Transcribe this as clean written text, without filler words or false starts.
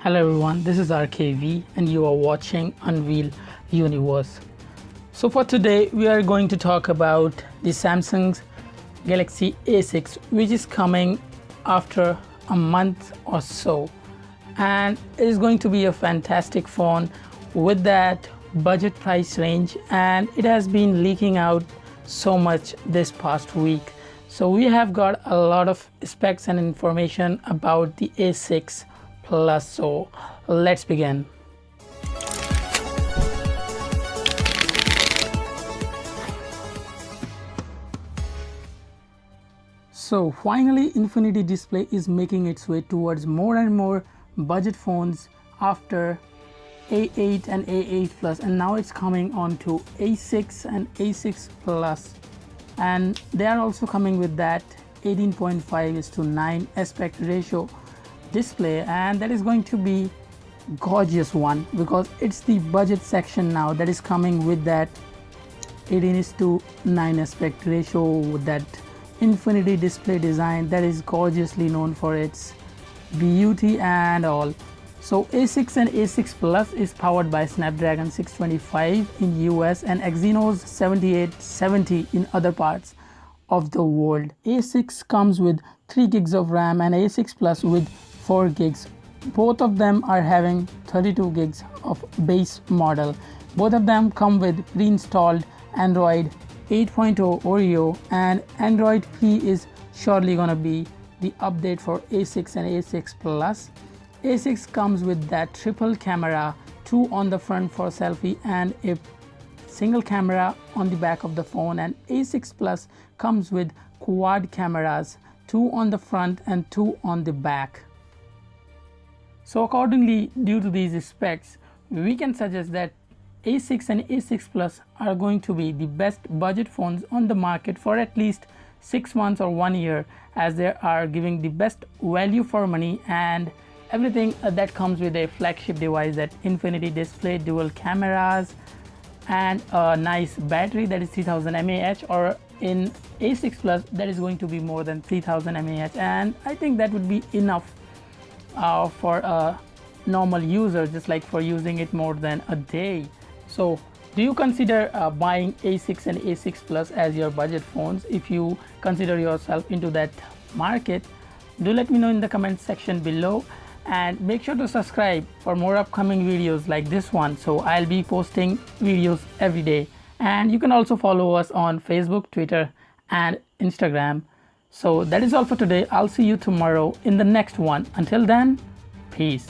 Hello everyone, this is RKV and you are watching Unveil Universe. So for today we are going to talk about the Samsung Galaxy A6, which is coming after a month or so, and it is going to be a fantastic phone with that budget price range, and it has been leaking out so much this past week. So we have got a lot of specs and information about the A6 Plus, so let's begin. So finally Infinity Display is making its way towards more and more budget phones after A8 and A8 Plus, and now it's coming on to A6 and A6 Plus, and they are also coming with that 18.5:9 aspect ratio display, and that is going to be gorgeous one because it's the budget section now that is coming with that 18:9 aspect ratio with that Infinity Display design that is gorgeously known for its beauty and all. So A6 and A6 Plus is powered by Snapdragon 625 in US and Exynos 7870 in other parts of the world. A6 comes with 3 gigs of RAM and A6 Plus with 4 gigs. Both of them are having 32 gigs of base model. Both of them come with reinstalled Android 8.0 Oreo, and Android P is surely gonna be the update for A6 and A6 Plus. A6 comes with that triple camera, 2 on the front for selfie and a single camera on the back of the phone, and A6 Plus comes with quad cameras, 2 on the front and 2 on the back. So accordingly, due to these specs, we can suggest that A6 and A6 Plus are going to be the best budget phones on the market for at least 6 months or 1 year, as they are giving the best value for money and everything that comes with a flagship device, that Infinity Display, dual cameras, and a nice battery that is 3000 mAh, or in A6 Plus that is going to be more than 3000 mAh, and I think that would be enough for a normal user, just like for using it more than a day. So do you consider buying A6 and A6 Plus as your budget phones? If you consider yourself into that market, do let me know in the comment section below, and make sure to subscribe for more upcoming videos like this one. So I'll be posting videos every day, and you can also follow us on Facebook, Twitter and Instagram. So that is all for today. I'll see you tomorrow in the next one. Until then, peace.